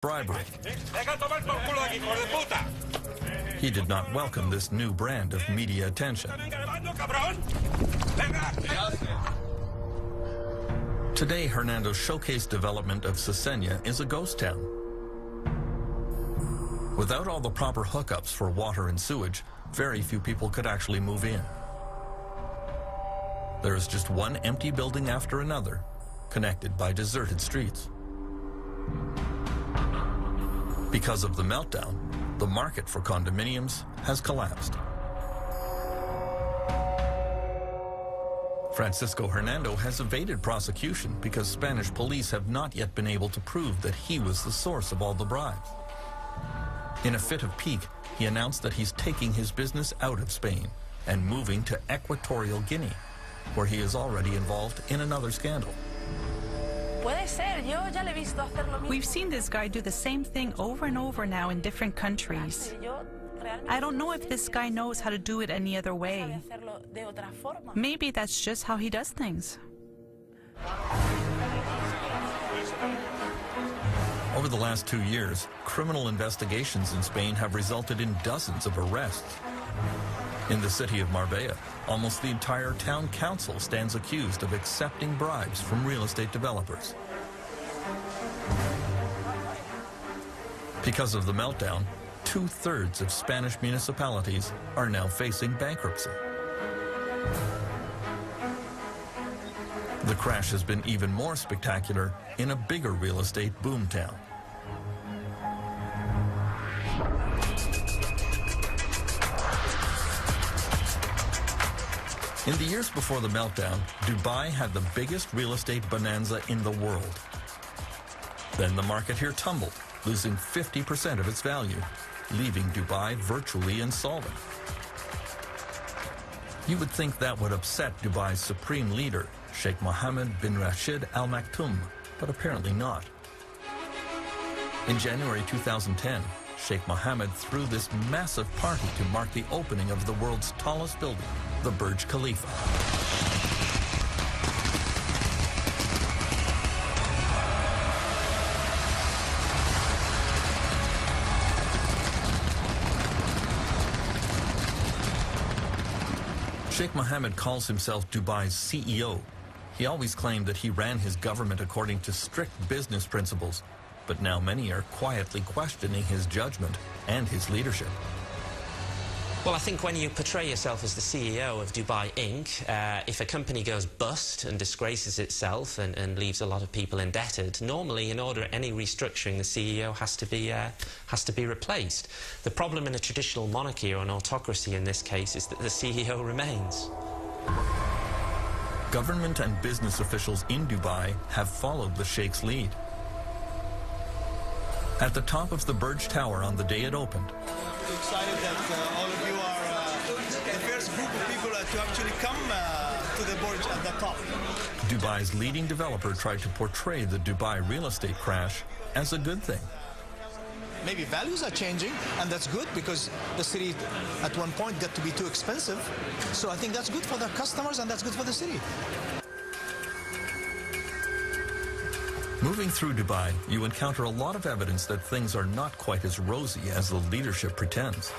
bribery. He did not welcome this new brand of media attention. Today, Hernando's showcase development of Cesena is a ghost town. Without all the proper hookups for water and sewage, very few people could actually move in. There is just one empty building after another, connected by deserted streets. Because of the meltdown, the market for condominiums has collapsed. Francisco Hernando has evaded prosecution because Spanish police have not yet been able to prove that he was the source of all the bribes. In a fit of pique, he announced that he's taking his business out of Spain and moving to Equatorial Guinea, where he is already involved in another scandal. We've seen this guy do the same thing over and over now in different countries. I don't know if this guy knows how to do it any other way. Maybe that's just how he does things. Over the last 2 years, criminal investigations in Spain have resulted in dozens of arrests. In the city of Marbella, almost the entire town council stands accused of accepting bribes from real estate developers. Because of the meltdown, 2/3 of Spanish municipalities are now facing bankruptcy. The crash has been even more spectacular in a bigger real estate boomtown. In the years before the meltdown, Dubai had the biggest real estate bonanza in the world. Then the market here tumbled, losing 50% of its value, leaving Dubai virtually insolvent. You would think that would upset Dubai's supreme leader, Sheikh Mohammed bin Rashid Al Maktoum, but apparently not. In January 2010, Sheikh Mohammed threw this massive party to mark the opening of the world's tallest building, the Burj Khalifa. Sheikh Mohammed calls himself Dubai's CEO. He always claimed that he ran his government according to strict business principles, but now many are quietly questioning his judgment and his leadership. Well, I think when you portray yourself as the CEO of Dubai Inc., if a company goes bust and disgraces itself and leaves a lot of people indebted, normally in order any restructuring, the CEO has to be replaced. The problem in a traditional monarchy or an autocracy in this case is that the CEO remains. Government and business officials in Dubai have followed the Sheikh's lead. At the top of the Burj Tower on the day it opened, excited that all of you are the first group of people to actually come to the Burj at the top. Dubai's leading developer tried to portray the Dubai real estate crash as a good thing. Maybe values are changing, and that's good because the city at one point got to be too expensive. So I think that's good for the customers and that's good for the city. Moving through Dubai, you encounter a lot of evidence that things are not quite as rosy as the leadership pretends.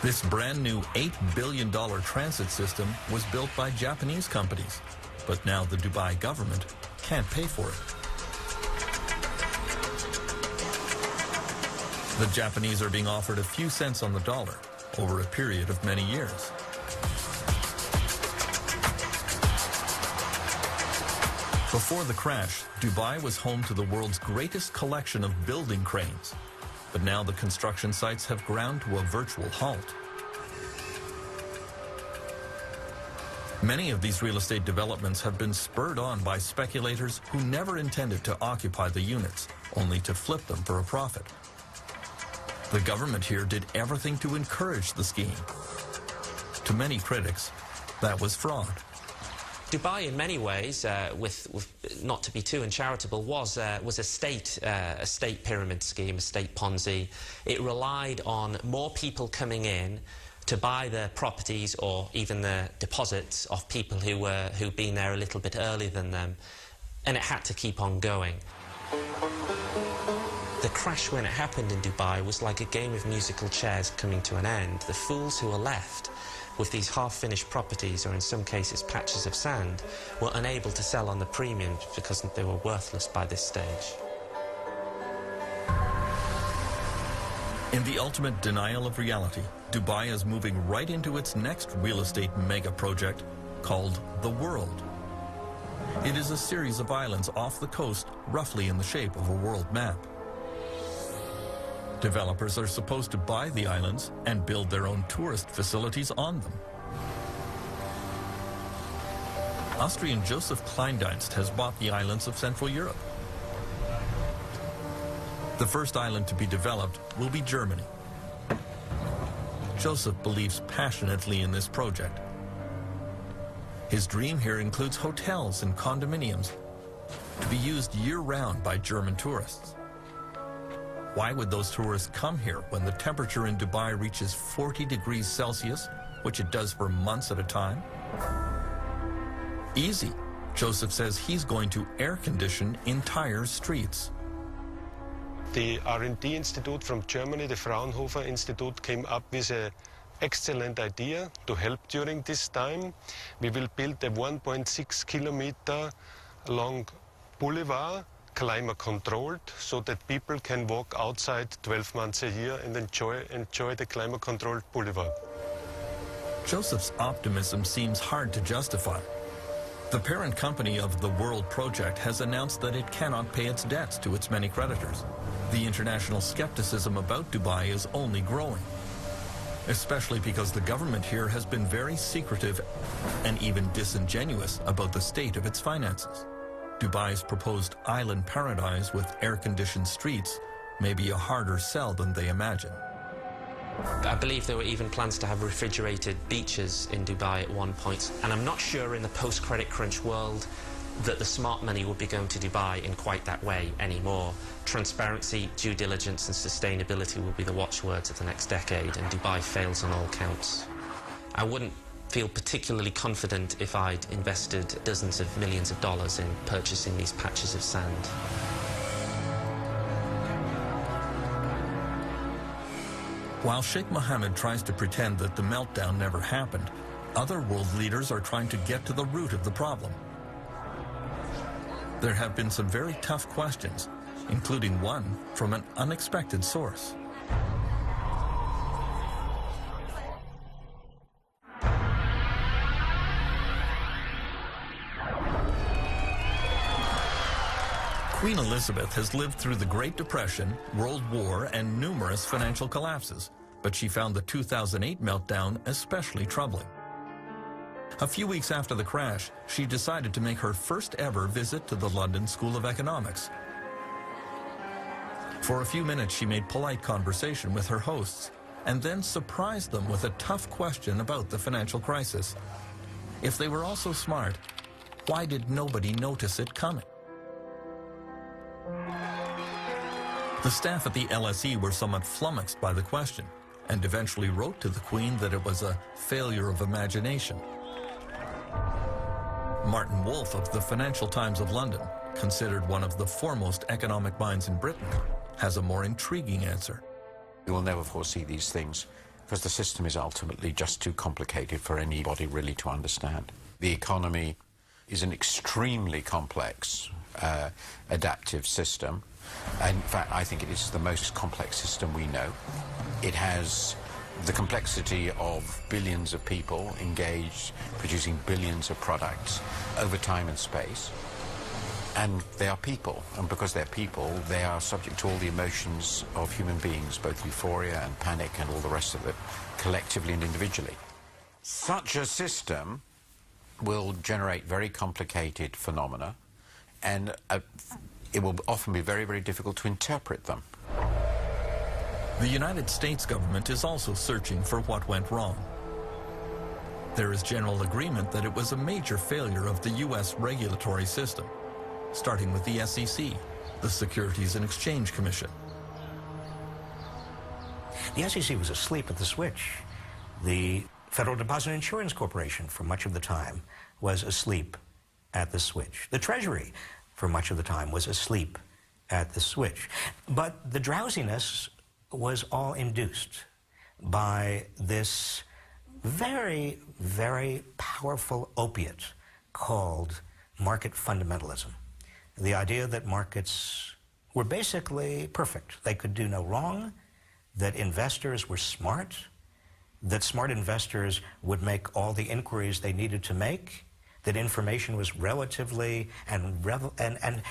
This brand new $8 billion transit system was built by Japanese companies, but now the Dubai government can't pay for it. The Japanese are being offered a few cents on the dollar over a period of many years. Before the crash, Dubai was home to the world's greatest collection of building cranes. But now the construction sites have ground to a virtual halt. Many of these real estate developments have been spurred on by speculators who never intended to occupy the units, only to flip them for a profit. The government here did everything to encourage the scheme. To many critics, that was fraud. Dubai, in many ways, with not to be too uncharitable, was a state pyramid scheme, a state Ponzi. It relied on more people coming in to buy the properties or even the deposits of people who'd been there a little bit earlier than them, and it had to keep on going. The crash when it happened in Dubai was like a game of musical chairs coming to an end. The fools who were left with these half-finished properties, or in some cases patches of sand, were unable to sell on the premium because they were worthless by this stage. In the ultimate denial of reality, Dubai is moving right into its next real estate mega project called The World. It is a series of islands off the coast, roughly in the shape of a world map. Developers are supposed to buy the islands and build their own tourist facilities on them. Austrian Joseph Kleindienst has bought the islands of Central Europe. The first island to be developed will be Germany. Joseph believes passionately in this project. His dream here includes hotels and condominiums to be used year-round by German tourists. Why would those tourists come here when the temperature in Dubai reaches 40 degrees Celsius, which it does for months at a time? Easy. Joseph says he's going to air condition entire streets. The R&D Institute from Germany, the Fraunhofer Institute, came up with an excellent idea to help during this time. We will build a 1.6 kilometer long boulevard, climate controlled, so that people can walk outside 12 months a year and enjoy the climate controlled boulevard. Joseph's optimism seems hard to justify. The parent company of the World Project has announced that it cannot pay its debts to its many creditors. The international skepticism about Dubai is only growing, especially because the government here has been very secretive and even disingenuous about the state of its finances. Dubai's proposed island paradise with air-conditioned streets may be a harder sell than they imagine. I believe there were even plans to have refrigerated beaches in Dubai at one point, and I'm not sure in the post-credit crunch world that the smart money would be going to Dubai in quite that way anymore. Transparency, due diligence and sustainability will be the watchwords of the next decade, and Dubai fails on all counts. I wouldn't feel particularly confident if I'd invested dozens of millions of dollars in purchasing these patches of sand. While Sheikh Mohammed tries to pretend that the meltdown never happened, other world leaders are trying to get to the root of the problem. There have been some very tough questions, including one from an unexpected source. Queen Elizabeth has lived through the Great Depression, World War, and numerous financial collapses, but she found the 2008 meltdown especially troubling. A few weeks after the crash, she decided to make her first ever visit to the London School of Economics. For a few minutes, she made polite conversation with her hosts, and then surprised them with a tough question about the financial crisis. If they were all so smart, why did nobody notice it coming? The staff at the LSE were somewhat flummoxed by the question, and eventually wrote to the Queen that it was a failure of imagination. Martin Wolf of the Financial Times of London, considered one of the foremost economic minds in Britain, has a more intriguing answer. You will never foresee these things because the system is ultimately just too complicated for anybody really to understand. The economy is an extremely complex adaptive system. In fact, I think it is the most complex system we know. It has the complexity of billions of people engaged, producing billions of products over time and space. And they are people, and because they're people, they are subject to all the emotions of human beings, both euphoria and panic and all the rest of it, collectively and individually. Such a system will generate very complicated phenomena, and it will often be very, very difficult to interpret them. The United States government is also searching for what went wrong. There is general agreement that it was a major failure of the U.S. regulatory system, starting with the SEC, the Securities and Exchange Commission. The SEC was asleep at the switch. The Federal Deposit Insurance Corporation, for much of the time, was asleep at the switch. The Treasury, for much of the time, was asleep at the switch. But the drowsiness was all induced by this very, very powerful opiate called market fundamentalism. The idea that markets were basically perfect. They could do no wrong, that investors were smart, that smart investors would make all the inquiries they needed to make, that information was relatively and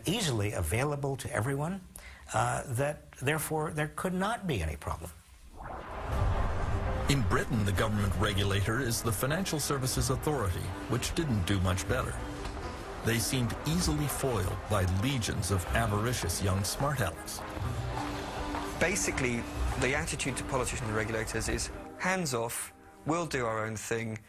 easily available to everyone, that therefore there could not be any problem. In Britain, the government regulator is the Financial Services Authority, which didn't do much better. They seemed easily foiled by legions of avaricious young smart alecks. Basically, the attitude to politicians and regulators is hands off, we'll do our own thing,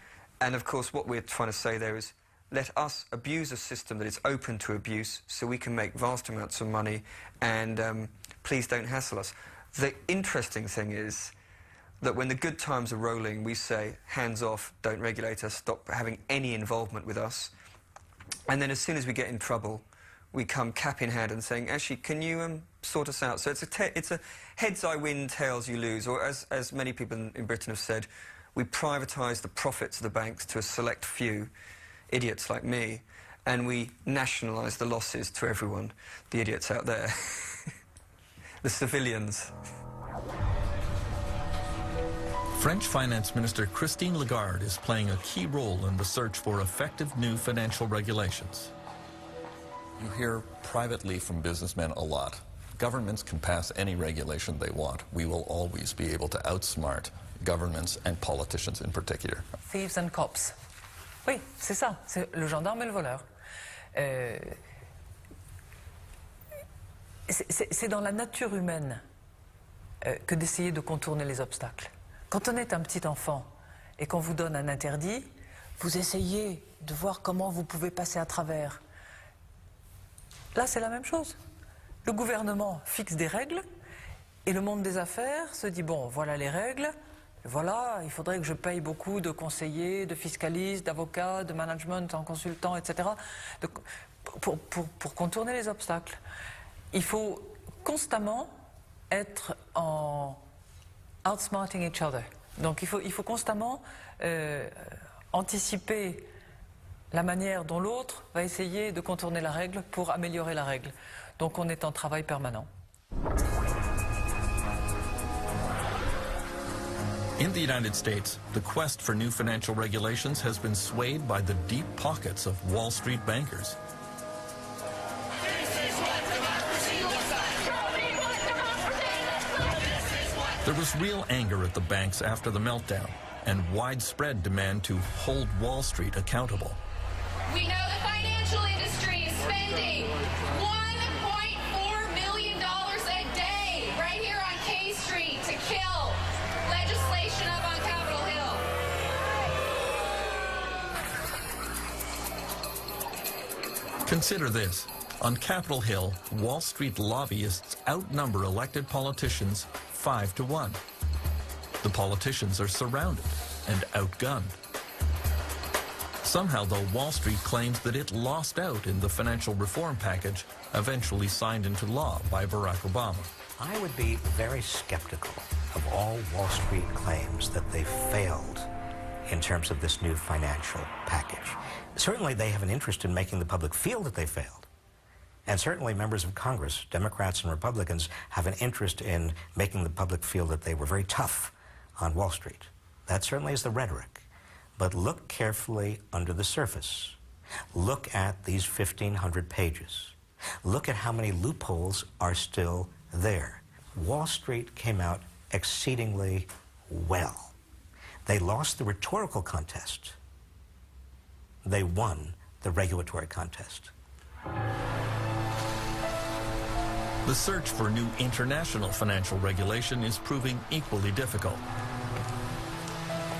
and of course what we're trying to say there is let us abuse a system that is open to abuse so we can make vast amounts of money, and please don't hassle us. The interesting thing is that when the good times are rolling, we say hands off, don't regulate us, stop having any involvement with us, and then as soon as we get in trouble, we come cap in hand and saying, actually, can you sort us out? So it's a heads I win, tails you lose, or as many people in Britain have said, we privatise the profits of the banks to a select few, idiots like me, and we nationalise the losses to everyone, the idiots out there, the civilians. French Finance Minister Christine Lagarde is playing a key role in the search for effective new financial regulations. You hear privately from businessmen a lot. Governments can pass any regulation they want. We will always be able to outsmart governments and politicians in particular. Thieves and cops. Oui, c'est ça. C'est le gendarme et le voleur. C'est dans la nature humaine que d'essayer de contourner les obstacles. Quand on est un petit enfant et qu'on vous donne un interdit, vous essayez de voir comment vous pouvez passer à travers. Là, c'est la même chose. Le gouvernement fixe des règles et le monde des affaires se dit, bon, voilà les règles, voilà, il faudrait que je paye beaucoup de conseillers, de fiscalistes, d'avocats, de management en consultant, etc. Pour contourner les obstacles. Il faut constamment être en outsmarting each other. Donc il faut constamment anticiper la manière dont l'autre va essayer de contourner la règle pour améliorer la règle. Donc on est en travail permanent. In the United States, the quest for new financial regulations has been swayed by the deep pockets of Wall Street bankers. There was real anger at the banks after the meltdown and widespread demand to hold Wall Street accountable. We know the financial industry is spending $1.4 million a day right here on K Street to kill legislation up on Capitol Hill. Consider this. On Capitol Hill, Wall Street lobbyists outnumber elected politicians 5-1. The politicians are surrounded and outgunned. Somehow, though, Wall Street claims that it lost out in the financial reform package eventually signed into law by Barack Obama. I would be very skeptical of all Wall Street claims that they failed in terms of this new financial package. Certainly, they have an interest in making the public feel that they failed. And certainly members of Congress, Democrats and Republicans, have an interest in making the public feel that they were very tough on Wall Street. That certainly is the rhetoric. But look carefully under the surface. Look at these 1,500 pages. Look at how many loopholes are still there. Wall Street came out exceedingly well. They lost the rhetorical contest. They won the regulatory contest. The search for new international financial regulation is proving equally difficult.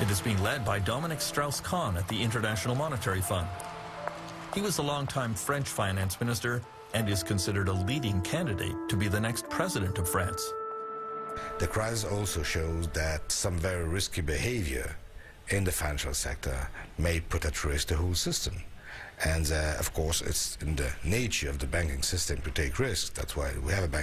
It is being led by Dominique Strauss-Kahn at the International Monetary Fund. He was a longtime French finance minister and is considered a leading candidate to be the next president of France. The crisis also shows that some very risky behavior in the financial sector may put at risk the whole system. And of course, it's in the nature of the banking system to take risks. That's why we have a bank.